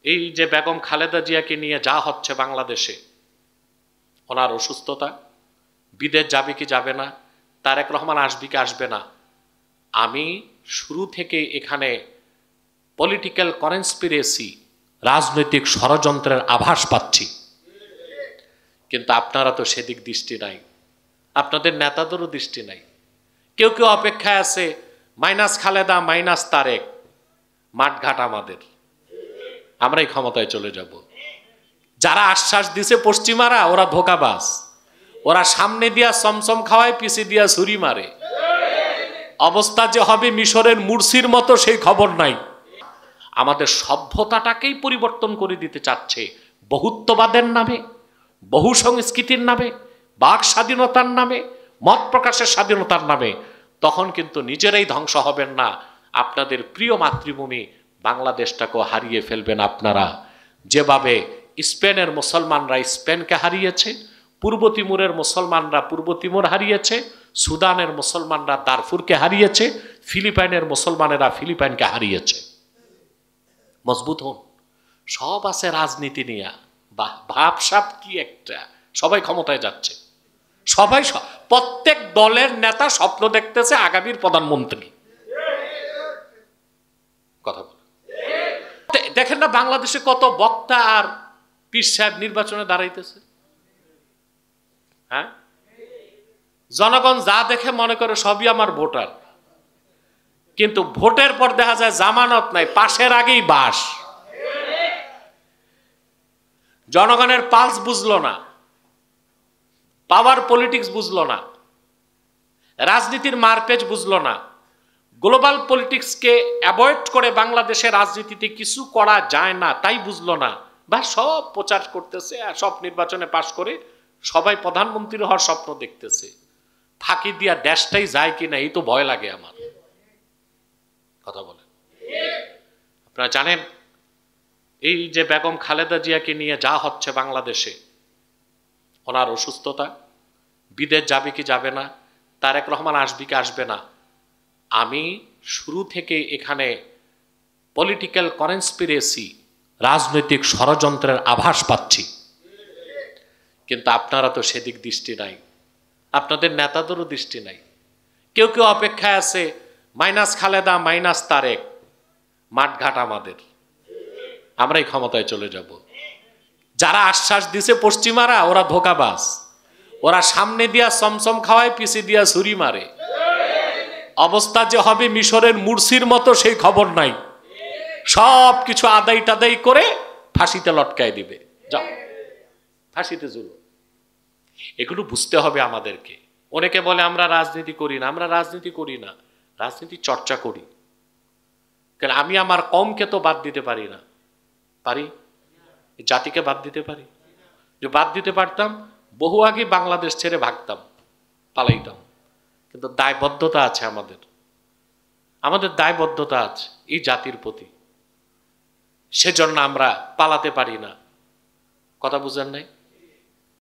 এই যে বেগম খালেদা জিয়াকে নিয়ে যা হচ্ছে বাংলাদেশে, ওনার অসুস্থতা, বিদেশ যাবে কি যাবে না, তারেক রহমান আসবে কি আসবে না, আমি শুরু থেকে এখানে পলিটিক্যাল কনস্পিরেসি, রাজনৈতিক ষড়যন্ত্রের আভাস পাচ্ছি। কিন্তু আপনারা তো সেদিক দৃষ্টি নাই, আপনাদের নেতাদেরও দৃষ্টি নাই। কেউ কেউ অপেক্ষায় আছে মাইনাস খালেদা মাইনাস তারেক, মাঠঘাট আমাদের, আমরাই ক্ষমতায় চলে যাব। যারা আশ্বাস দিছে পশ্চিমারা, ওরা ধোঁকাবাজ, ওরা সামনে দিয়া চমচম খাওয়ায়, পিছে দিয়া ছুরি মারে। অবস্থা যে হবে মিশরের মুরসির মতো সেই খবর নাই। আমাদের সভ্যতাটাকেই পরিবর্তন করে দিতে চাচ্ছে বহুত্ববাদের নামে, বহু সংস্কৃতির নামে, বাক স্বাধীনতার নামে, মত প্রকাশের স্বাধীনতার নামে। তখন কিন্তু নিজেরাই ধ্বংস হবেন না, আপনাদের প্রিয় মাতৃভূমি বাংলাদেশটাকেও হারিয়ে ফেলবেন আপনারা। যেভাবে স্পেনের মুসলমানরা স্পেনকে হারিয়েছে, পূর্ব তিমুরের মুসলমানরা পূর্ব তিমুর হারিয়েছে, সুদানের মুসলমানরা দারফুরকে হারিয়েছে, ফিলিপাইনের মুসলমানেরা ফিলিপাইনকে হারিয়েছে। মজবুত হন। সব আছে রাজনীতি নিয়ে, ভাবসাব কি একটা, সবাই ক্ষমতায় যাচ্ছে, সবাই প্রত্যেক দলের নেতা স্বপ্ন দেখতেছে আগামীর প্রধানমন্ত্রী। কথা বলে দেখেন না বাংলাদেশে কত বক্তা আর পীর সাহেব নির্বাচনে দাঁড়াইতেছে। হ্যাঁ, জনগণ যা দেখে মনে করে সবই আমার ভোটার, কিন্তু ভোটের পর দেখা যায় জামানত নাই, পাশের আগেই বাস। জনগণের পালস বুঝলো না, পাওয়ার পলিটিক্স বুঝলো না, রাজনীতির মারপেচ বুঝলো না, গ্লোবাল পলিটিক্সকে অ্যাভয়েড করে বাংলাদেশে রাজনীতিতে কিছু করা যায় না তাই বুঝলো না। বা সব প্রচার করতেছে আর সব নির্বাচনে পাশ করে সবাই প্রধানমন্ত্রী হওয়ার স্বপ্ন দেখতেছে। ফাঁকি দিয়া দেশটাই যায় কিনা এই তো ভয় লাগে আমার। কথা বলেন। আপনারা জানেন এই যে বেগম খালেদা জিয়াকে নিয়ে যা হচ্ছে বাংলাদেশে, ওনার অসুস্থতা, বিদেশ যাবে কি যাবে না, তারেক রহমান আসবে কি আসবে না, আমি শুরু থেকে এখানে পলিটিক্যাল কনস্পিরেসি, রাজনৈতিক ষড়যন্ত্রের আভাস পাচ্ছি। কিন্তু আপনারা তো সেদিক দৃষ্টি নাই, আপনাদের নেতাদেরও দৃষ্টি নাই। কেউ কেউ অপেক্ষায় আছে মাইনাস খালেদা মাইনাস তারেক, মাঠঘাট আমাদের, আমরাই ক্ষমতায় চলে যাব। যারা আশ্বাস দিছে পশ্চিমারা, ওরা ধোঁকাবাজ, ওরা সামনে দিয়া চমচম খাওয়ায়, পিছে দিয়া ছুরি মারে। অবস্থা যে হবে মিশরের মুরসির মতো সেই খবর নাই। সব কিছু আদায় টাদাই করে ফাঁসিতে লটকায় দিবে, যাও ফাঁসিতে ঝুলো। এগুলো বুঝতে হবে আমাদেরকে। অনেকে বলে আমরা রাজনীতি করি না, আমরা রাজনীতি করি না, রাজনীতি চর্চা করি। কারণ আমি আমার কমকে তো বাদ দিতে পারি না, পারি? জাতিকে বাদ দিতে পারি? যে বাদ দিতে পারতাম বহু আগে বাংলাদেশ ছেড়ে ভাগতাম, পালাইতাম। কিন্তু দায়বদ্ধতা আছে আমাদের, আমাদের দায়বদ্ধতা আছে এই জাতির প্রতি, সেজন্য আমরা পালাতে পারি না। কথা বুঝেন নাই?